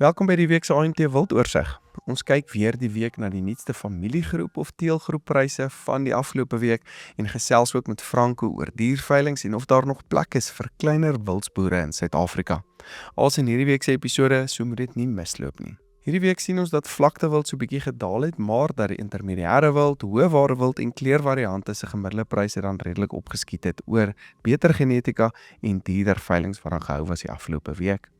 Welkom by die week se AMT Wildoorsigg. Ons kyk weer die week na die nuutste familiegroep of teelgroeppryse van die afgelope week en gesels ook met Franco oor dierveilings en of daar nog plek is vir kleiner wildsboere in Suid-Afrika. Als in hierdie week se episode, so moet dit nie misloop nie. Hierdie week sien ons dat vlaktewild so bietjie gedaal het, maar dat die intermediêre wild, hoëwaarde wild en kleurvariante se gemiddelde pryse dan redelik opgeskiet het oor beter genetika en dierder veilings wat dan gehou was die afgelope week.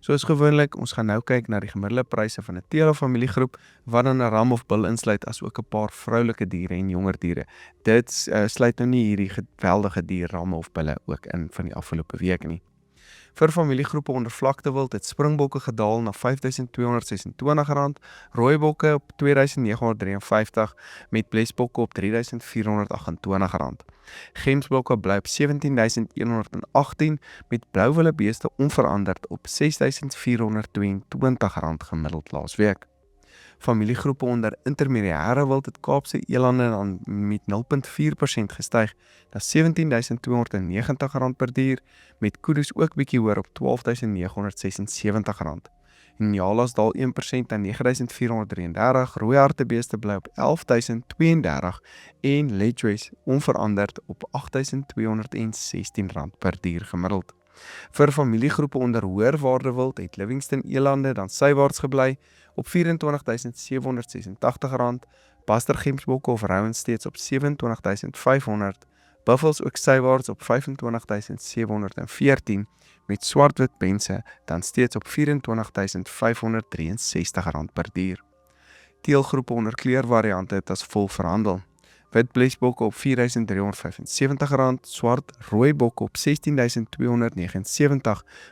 Soos gewoonlik, ons gaan nou kyk na die gemiddelde pryse van 'n teel of familiegroep wat dan 'n ram of bil insluit as ook 'n paar vroulike diere en jonger diere. Dit sluit nou nie hierdie geweldige dierramme of bille ook in van die afgelope week nie. Vir familiegroepe onder vlaktewild het springbokke gedaal na R5,226, rooibokke op R2,953 met blesbokke op R3,428. Gemsbokke bly op R17,118 met blouwille beeste onveranderd op R6,422 gemiddeld laasweek. Familiegroepe onder intermediêre wild het Kaapse elande dan met 0,4% gestyg na R17,290 per dier, met koedes ook bietjie hoër op R12,976. Njalas daal 1% na R9,433, rooi hartebeeste bly op R11,032 en Ledgers onveranderd op R8,216 per dier gemiddeld. Vir familiegroepe onder hoër waarde wild het Livingston elande dan sywaarts gebly op R24,786, Buster gemsbokke of rouens steeds op R27,500, buffels ook sywaarts op R25,714 met swartwit pense dan steeds op R24,563 per dier. Teelgroepe onder kleurvariante het as volg verhandel. Wit blesbokke op R4,375, swart rooibokke op R16,279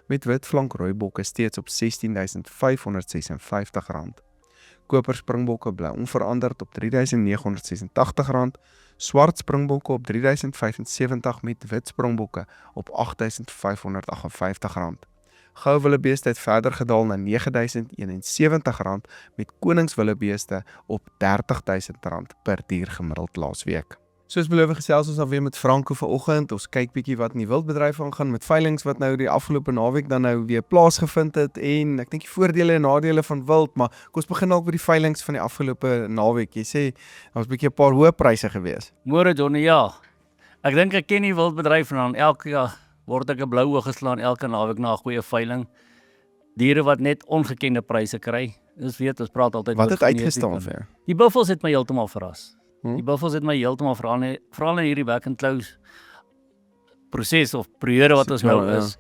met wit flank rooibokke steeds op R16,556. Koper springbokke bly onveranderd op R3,986, swart springbokke op R3,075 met wit springbokke op R8,558. Gouwillebeeste het verder gedaal na R9,071 met koningswillebeeste op R30,000 per dier gemiddeld laasweek. Soos beloof gesels ons alweer met Franco vanoggend. Ons kyk bietjie wat in die wildbedryf aangaan met veilings wat nou die afgelope naweek dan nou weer plaasgevind het en ek dink die voordele en nadele van wild, maar kom ons begin dalk by die veilings van die afgelope naweek. Jy sê daar was 'n bietjie 'n paar hoë pryse gewees. Môre Johnny, ja. Ek dink ek ken die wildbedryf en dan elke jaar word ek 'n blou oog geslaan elke naweek na 'n goeie veiling. Diere wat net ongekende pryse kry. Ons weet, ons praat altyd Wat het uitgestaan vir? Die buffels het my heeltemal verras. Die buffels het my heeltemal veral in hierdie back and close proses of periode wat ons nou is,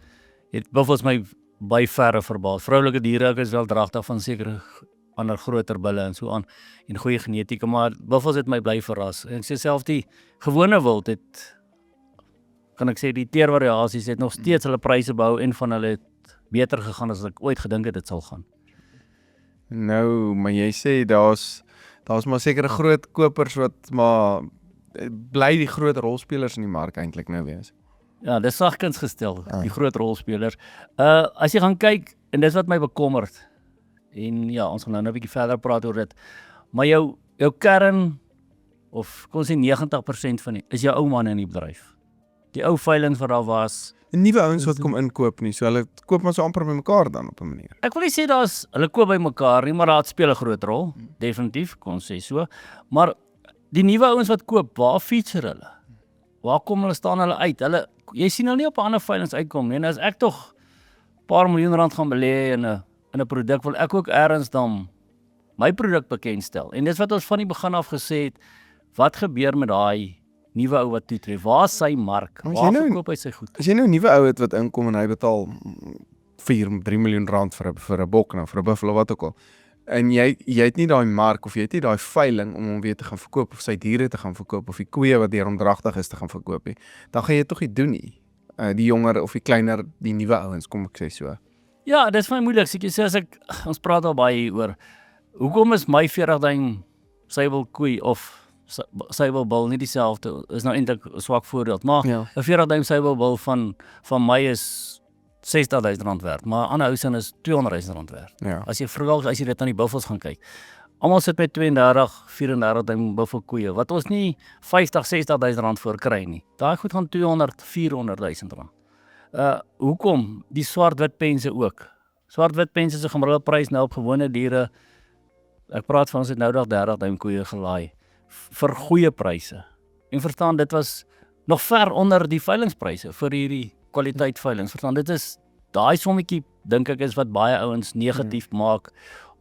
het buffels my by verre verbaas. Vroulike diere, ek is wel dragtig van sekere ander groter bulle en so aan en goeie genetika, maar buffels het my bly verras. En ek sê self die gewone wild het, kan ek sê die teervariasies het nog steeds hulle pryse behou en van hulle het beter gegaan as ek ooit gedink het dit sal gaan. Nou, maar jy sê daar's maar sekere groot kopers wat maar bly die groot rolspelers in die mark eintlik nou wees. Ja, dis sagkens gestel, die groot rolspelers. As jy gaan kyk, en dis wat my bekommerd, en ja, ons gaan nou 'n bietjie verder praat oor dit, maar jou kern, of kon sê 90% van die, is jou ou manne in die bedryf. Die ou veilings wat daar was. En nuwe ouens wat kom inkoop nie, so hulle koop maar so amper by mekaar dan op 'n manier. Ek wil nie sê hulle koop by mekaar nie, maar daar speel 'n groot rol, definitief, kon sê so. Maar die nuwe ouens wat koop, waar feature hulle? Waar kom hulle, staan hulle uit? Jy sien hulle nie op 'n ander veilings uitkom nie. En as ek tog 'n paar miljoen rand gaan belê in 'n produk, wil ek ook eers dan my produk bekendstel. En dis wat ons van die begin af gesê het, wat gebeur met daai nuwe ou wat toetref? Waar is sy mark? Waar verkoop hy sy goed? As jy nou 'n nuwe ou het wat inkom en hy betaal 3 miljoen rand vir 'n bok nou, vir 'n buffel of wat ook al, en jy het nie daai mark of jy het nie daai veiling om hom weer te gaan verkoop of sy diere te gaan verkoop of die koeie wat deur hom dragtig is te gaan verkoop nie, dan gaan jy tog nie doen nie. Die jonger of die kleiner, die nuwe ouens, kom ek sê so. Ja, dis vir my moeilik. Sê ons praat al baie oor hoekom is my 40 duim sybel koei of sybelbil nie dieselfde, is nou eintlik 'n swak voorbeeld, maar 'n 40 duim sybelbil van my is R60,000 werd, maar ander huise is R200,000 werd. Ja. As jy dit aan die buffels gaan kyk, almal sit met 32, 34 duim buffelkoeie, wat ons nie 50, 60,000 rand voor kry nie. Daai goed gaan 200, 400,000 rand. Hoekom? Die swart-wit pense ook. Swart-wit pens is 'n gemiddelde prys nou op gewone diere. Ek praat van ons het nou dag 30 duim koeie gelaai vir goeie pryse. En verstaan, dit was nog ver onder die veilingspryse vir hierdie kwaliteit veilings. Verstaan, dit is daai sommetjie dink ek is wat baie ouens negatief maak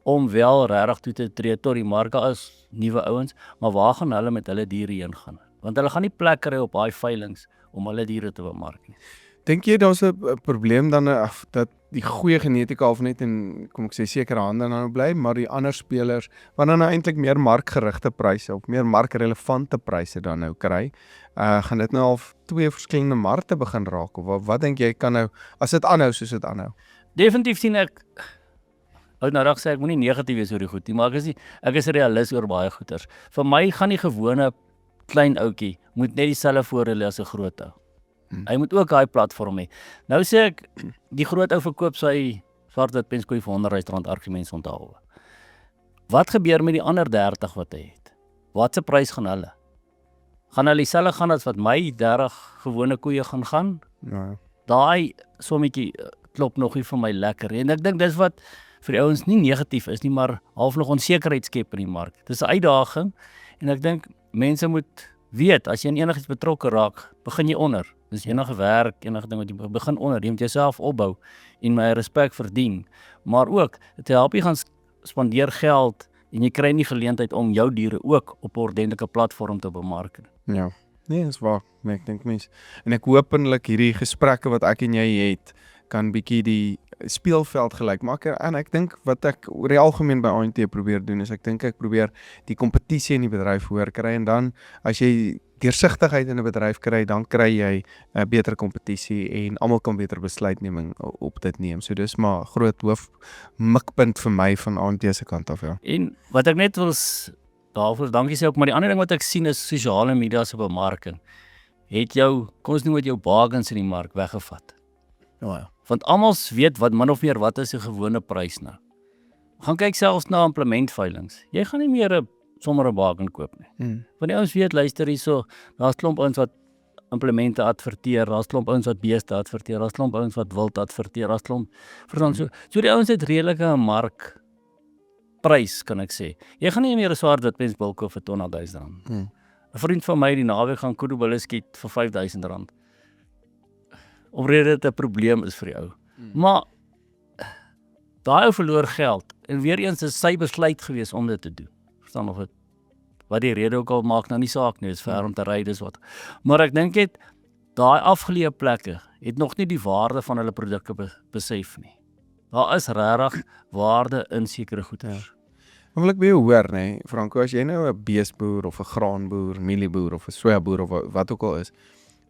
om wel regtig toe te tree tot die mark is nuwe ouens, maar waar gaan hulle met hulle diere heen gaan? Want hulle gaan nie plek kry op daai veilings om hulle diere te bemark nie. Dink jy daar's 'n probleem dan dat die goeie genetika of net in kom ek sê sekere hande nou bly, maar die ander spelers wat dan nou eintlik meer markgerigte pryse of meer markrelevante pryse dan nou kry, gaan dit nou al twee verskillende markte begin raak of wat dink jy kan nou as dit aanhou soos dit aanhou? Definitief sien ek nou reg sê ek moenie negatief wees oor die goed nie, maar ek is realist oor baie goeters. Vir my gaan die gewone klein ouetjie moet net dieselfde voordele as 'n groot ou. Hy moet ook daai platform hê. Nou sê ek die groot ou verkoop sy swart-wit penskoei vir R100 argumente onthou. Wat gebeur met die ander 30 wat hy het? Wat se prys gaan hulle? Gaan hulle dieselfde gaan as wat my 30 gewone koeie gaan? Ja. Daai sommetjie klop nog nie vir my lekker en ek dink dis wat vir die ouens nie negatief is nie, maar half nog onsekerheid skep in die mark. Dis 'n uitdaging en ek dink mense moet weet as jy in enigiets betrokke raak, begin jy onder. Dis enige werk, enige ding wat jy begin onder, jy moet jouself opbou en my respek verdien. Maar ook dit help jy gaan spandeer geld en jy kry nie geleentheid om jou diere ook op 'n ordentlike platform te bemark. Ja. Nee, dis waar. Nee, ek dink mens en ek hopelik hierdie gesprekke wat ek en jy het kan bietjie die speelveld gelyk maak en ek dink wat ek oor die algemeen by ANT probeer doen is ek probeer die kompetisie in die bedryf hoër kry en dan as jy deursigtigheid in 'n bedryf kry, dan kry jy 'n beter kompetisie en almal kan beter besluitneming op dit neem. So dis maar groot mikpunt vir my van ANT se kant af, ja. En wat ek net wil daarvoor dankie sê ook, maar die ander ding wat ek sien is sosiale media se bemarking. Het jou, kom ons noem dit jou bargains in die mark weggevat. Ja. Want almal weet wat min of meer wat is 'n gewone prys nou. Gaan kyk selfs na implementveilings. Jy gaan nie meer sommer 'n bargain koop nie. Want die ouens weet luister hierso, daar's klomp ouens wat implemente adverteer, daar's klomp ouens wat beeste adverteer, daar's klomp ouens wat wild adverteer, daar's klomp verstaan so die ouens het redelike markprys kan ek sê. Jy gaan nie meer 'n swart-wit pensbul koop vir R200,000. 'n Vriend van my die naweek gaan koedobulle skiet vir R5,000. Omrede dit 'n probleem is vir die ou. Maar daai ou verloor geld en weer eens is sy besluit gewees om dit te doen. Verstaan of dit wat die rede ook al maak nou nie saak nie, is ver om te ry dis wat. Maar ek dink dit daai afgeleë plekke het nog nie die waarde van hulle produkte besef nie. Daar is regtig waarde in sekere goeder. Maar wil ek by jou hoor nê, Franco, as jy nou 'n beesboer of 'n graanboer, mielieboer of 'n sojaboer of wat ook al is,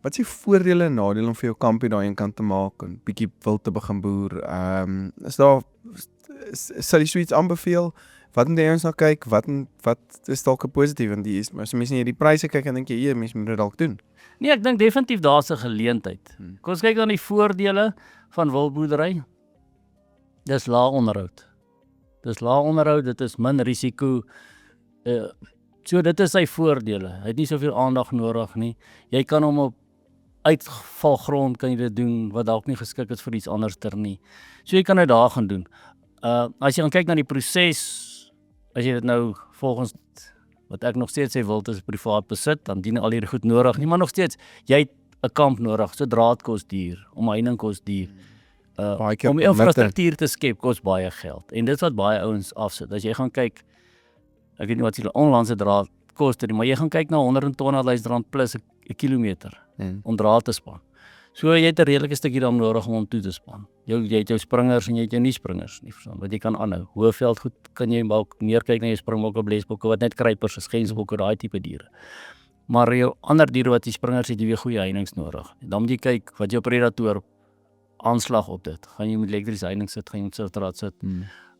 wat is die voordele en nadele om vir jou kampie daai kant te maak en bietjie wild te begin boer? Is daar sal jy so iets aanbeveel? Wat moet jy ons nou kyk? Wat is dalk 'n positief en die is as mense nie die pryse kyk en dink jy mense moet dit dalk doen. Nee, ek dink definitief daar's 'n geleentheid. Kom ons kyk dan die voordele van wildboerdery. Dis lae onderhoud. Dit is min risiko. So dit is sy voordele. Hy het nie soveel aandag nodig nie. Jy kan hom op uitvalgrond kan jy dit doen wat dalk nie geskik is vir iets anderster nie. So jy kan dit daar gaan doen. As jy gaan kyk na die proses, as jy dit nou volgens wat ek nog steeds sê wild is privaat besit, dan dien al hierdie goed nodig nie, maar nog steeds jy het 'n kamp nodig. So draad kos duur, omheining kos duur. Om infrastruktuur te skep kos baie geld. En dit wat baie ouens afsit. As jy gaan kyk, ek weet nie wat die onlandse draad koste nie, maar jy gaan kyk na R120,000 plus 'n kilometer om draad te span. So jy het 'n redelike stukkie dan nodig om toe te span. Jy het jou springers en jy het jou nie springers nie, verstaan, wat jy kan aanhou. Hoëveld goed kan jy ook meer kyk na jou springbokke, blesbokke wat net kruipers is, gensbokke, daai tipe diere. Maar jou ander diere wat die springers het, jy weer goeie heininge nodig. Dan moet jy kyk wat jou predator aanslag op dit. Gaan jy met elektriese heining sit, gaan jy met siltraad sit.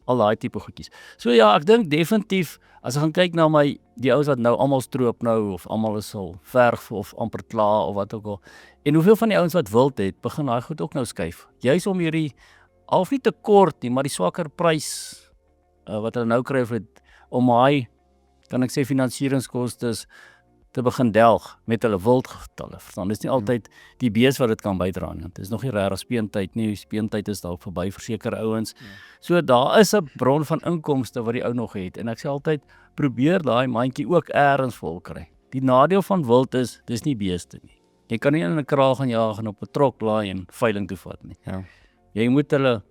Al daai tipe goedjies. So ja, ek dink definitief as ek gaan kyk na die ouens wat nou almal stroop nou of almal is al verf of amper klaar of wat ook al. En hoeveel van die ouens wat wild het, begin daai goed ook nou skuif. Juis om hierdie half nie te kort nie, maar die swakker prys wat hulle nou kry vir om daai kan ek sê finansieringskostes te begin delg met hulle wildgetalle. Verstaan, dis nie altyd die bees wat dit kan bydra nie. Dit is nog nie regtig speentyd nie. Speentyd is dalk verby vir sekere ouens. So daar is 'n bron van inkomste wat die ou nog het en ek sê altyd probeer daai mandjie ook eers vol kry. Die nadeel van wild is dis nie beeste nie. Jy kan nie in 'n kraal gaan jag en op 'n trok laai en veiling toe vat nie. Ja. Jy moet hulle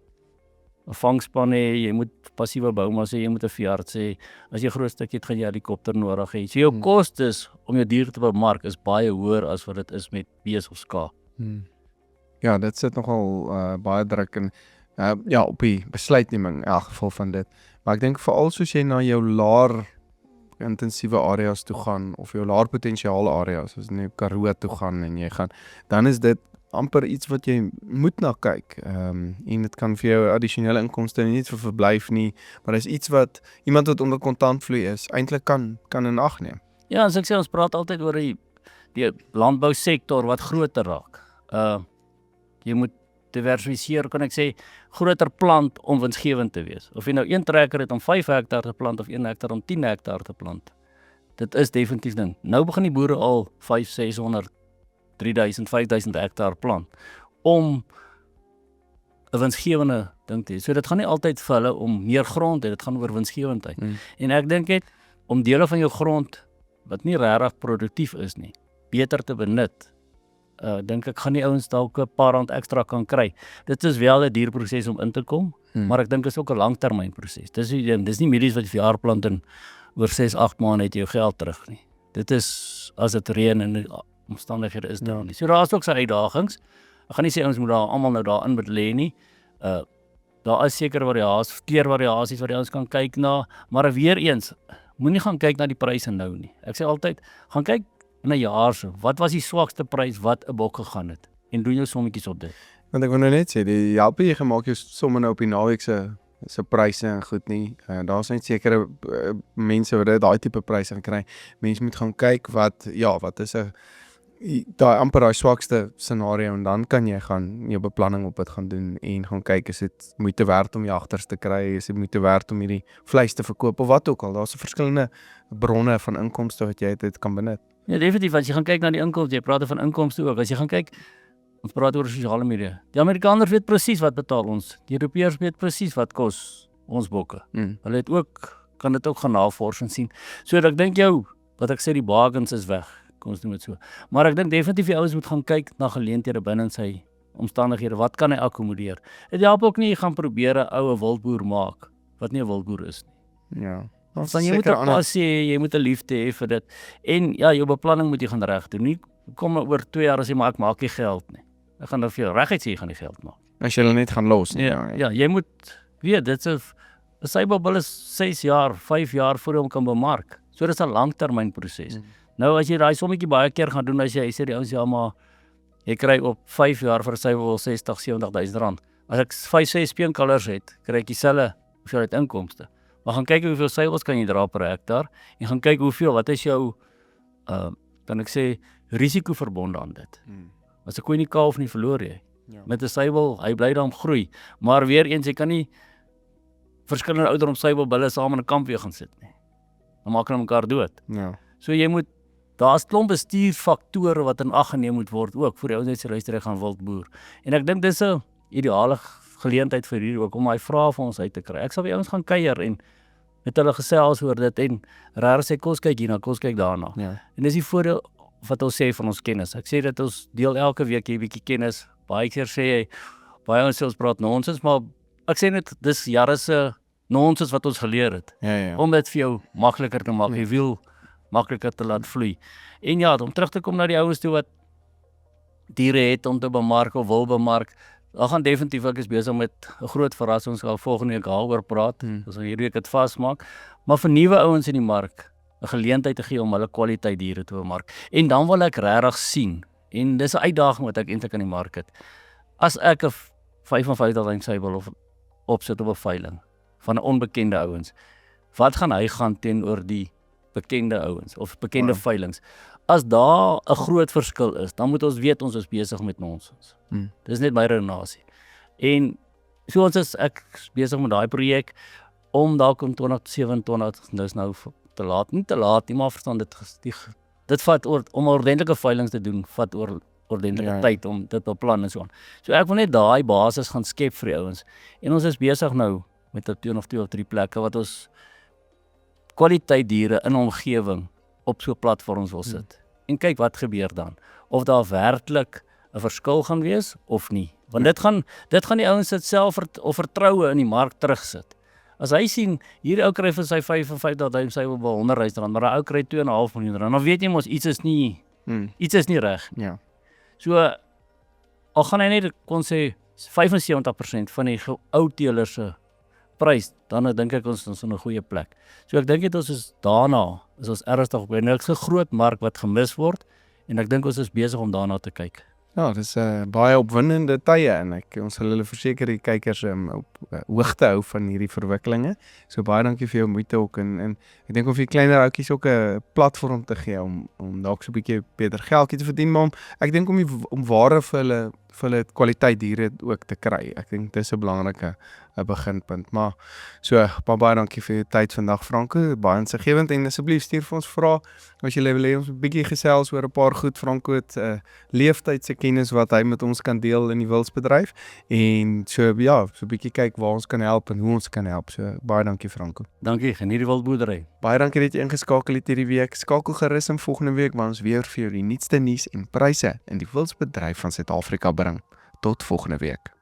'n vangspan hê, jy moet passiewe boumas hê, jy moet 'n veearts hê. As jy 'n groot stukkie het, gaan jy 'n helikopter nodig hê. So jou kostes om jou dier te bemark is baie hoër as wat dit is met bees of skaap. Ja, dit sit nogal baie druk in ja, op die besluitneming in elk geval van dit. Maar ek dink veral soos jy na jou laer intensiewe areas toe gaan of jou laer potensiaal areas, soos in die Karoo toe gaan en jy gaan, dan is dit amper iets wat jy moet na kyk. En dit kan vir jou addisionele inkomste nie net vir verblyf nie, maar dis iets wat iemand wat onder kontantvloei is, eintlik kan in ag neem. Ja, as ek sê ons praat altyd oor die landbousektor wat groter raak. Jy moet diversifiseer, kan ek sê, groter plant om winsgewend te wees. Of jy nou 1 trekker het om 5 hektar te plant of 1 hektar om 10 hektar te plant. Dit is definitief ding. Nou begin die boere al 5, 600, 3000, 5000 hektar plant om 'n winsgewende ding te hê. So dit gaan nie altyd vir hulle om meer grond hê, dit gaan oor winsgewendheid. En ek dink net om dele van jou grond wat nie regtig produktief is nie, beter te benut. Dink ek gaan die ouens dalk 'n paar rand ekstra kan kry. Dit is wel 'n duur proses om in te kom, maar ek dink dit is ook 'n langtermyn proses. Dis nie mielies wat jy vir jaar plant en oor 6-8 maande het jy jou geld terug nie. Dit is as dit reën en die omstandighede is daar nie. So daar is ook sy uitdagings. Ek gaan nie sê ons moet daar almal nou daarin moet lê nie. Daar is sekere kleurvariasies wat jy ons kan kyk na, maar weer eens, moenie gaan kyk na die pryse nou nie. Ek sê altyd, gaan kyk in 'n jaar so. Wat was die swakste prys wat 'n bok gegaan het? En doen jou sommetjies op dit. Want ek wil nou net sê, die help jy gemaak jou somme nou op die naweek se pryse en goed nie. Daar's net sekere mense wat daai tipe pryse gaan kry. Mense moet gaan kyk wat is daai swakste scenario en dan kan jy gaan jou beplanning op dit gaan doen en gaan kyk is dit moeite werd om jagters te kry, is dit moeite werd om hierdie vleis te verkoop of wat ook al. Daar's verskillende bronne van inkomste wat jy dit kan benut. Ja, definitief, as jy gaan kyk na die inkomste, jy praat van inkomste ook. As jy gaan kyk, ons praat oor sosiale media. Die Amerikaners weet presies wat betaal ons. Die Europeërs weet presies wat kos ons bokke. Hulle het ook kan dit ook gaan navors en sien. So ek dink wat ek sê die bargains is weg. Kom ons doen dit so. Maar ek dink definitief die ouens moet gaan kyk na geleenthede binne in sy omstandighede. Wat kan hy akkommodeer? Dit help ook nie jy gaan probeer 'n oue wildboer maak wat nie 'n wildboer is nie. Ja. Dan jy moet 'n passie hê, jy moet 'n liefde hê vir dit. En ja, jou beplanning moet jy gaan reg doen. Nie kom oor 2 jaar as jy maar ek maak nie geld nie. Ek gaan dan vir jou reguit sê jy gaan nie geld maak. As jy hulle net gaan los nie. Ja, jy moet weet dit is 'n seibull is 6 jaar, 5 jaar voor jy hom kan bemark. So dis 'n langtermyn proses. Nou as jy daai sommetjie baie keer gaan doen as jy sê die ouens ja maar jy kry op 5 jaar vir 'n seibull 60-70 000 rand. As ek 5-6 speenkalvers het, kry ek dieselfde hoeveelheid inkomste. Maar gaan kyk hoeveel seibulls kan jy dra per hektaar en gaan kyk wat is jou kan ek sê risiko verbonde aan dit. As 'n koei nie kalf nie verloor jy. Met 'n seibull, hy bly dan groei, maar weer eens jy kan nie verskillende ouderdom seibulbulle saam in 'n kamp weer gaan sit nie. Dan maak hulle mekaar dood. Ja. So jy moet daar's klomp bestuurfaktore wat in ag geneem moet word ook vir die ouens wat se luister gaan wildboer. En ek dink dis 'n ideale geleentheid vir hier ook om daai vrae vir ons uit te kry. Ek sal by ouens gaan kuier en met hulle gesels oor dit en regtig sê kos kyk hierna, kos kyk daarna. Ja. En dis die voordeel wat ons sê van ons kennis. Ek sê dat ons deel elke week 'n bietjie kennis. Baie keer sê jy baie ons sê ons praat nonsens, maar ek sê net dis jare se nonsens wat ons geleer het. Ja. Om dit vir jou makliker te maak, jy wil makliker te laat vloei. En ja, om terug te kom na die ouens toe wat diere het om te bemark of wil bemark. Daar gaan definitief ek is besig met 'n groot verrassing, ons gaan volgende week daaroor praat. Ons gaan hierdie week dit vasmaak, maar vir nuwe ouens in die mark 'n geleentheid te gee om hulle kwaliteit diere te bemark. En dan wil ek regtig sien en dis 'n uitdaging wat ek eintlik in die mark het. As ek 'n 55 seibull of opsit op 'n veiling van 'n onbekende ouens, wat gaan hy gaan teenoor die bekende ouens of bekende veilings? As daar 'n groot verskil is, dan moet ons weet ons is besig met nonsens. Dis net my redenasie. En so ek is besig met daai projek om dalk in 2027, dis nou te laat, nie te laat nie, maar verstaan dit die dit vat om 'n ordentlike veiling te doen, vat ordentlike tyd om dit te beplan en so aan. So ek wil net daai basis gaan skep vir die ouens. En ons is besig nou met 'n 2 of 3 plekke wat ons kwaliteit diere in 'n omgewing op so platforms wil sit. En kyk wat gebeur dan. Of daar werklik 'n verskil gaan wees of nie. Want dit gaan die ouens dit self of vertroue in die mark terugsit. As hy sien, hierdie ou kry vir sy 55.000, sy wil R100.000, maar 'n ou kry R2.5 miljoen, dan weet jy mos iets is nie reg. Ja. So al gaan hy net kon sê 75% van die ou teelers se prys, dan dink ek ons is in 'n goeie plek. So ek dink ons is daarna, is ons ernstig op. En ek's 'n groot mark wat gemis word en ek dink ons is besig om daarna te kyk. Ja, dis baie opwindende tye en ons sal hulle verseker die kykers op hoogte hou van hierdie verwikkelinge. So baie dankie vir jou moeite ook en ek dink om vir kleiner oudjies ook 'n platform te gee om dalk so 'n bietjie beter geldjie te verdien, maar ek dink om ware vir hulle kwaliteit diere ook te kry. Ek dink dis 'n belangrike beginpunt. Maar so baie dankie vir jou tyd vandag, Franco. Baie insiggewend en asseblief stuur vir ons vrae as jy wil hê ons 'n bietjie gesels oor 'n paar goed. Franco het leeftyd se kennis wat hy met ons kan deel in die wildsbedryf en so 'n bietjie kyk waar ons kan help en hoe ons kan help. So baie dankie, Franco. Dankie, geniet die wildboerdery. Baie dankie dat jy ingeskakel het hierdie week. Skakel gerus in volgende week waar ons weer vir jou die nuutste nuus en pryse in die wildsbedryf van Suid-Afrika bring. Tot volgende week.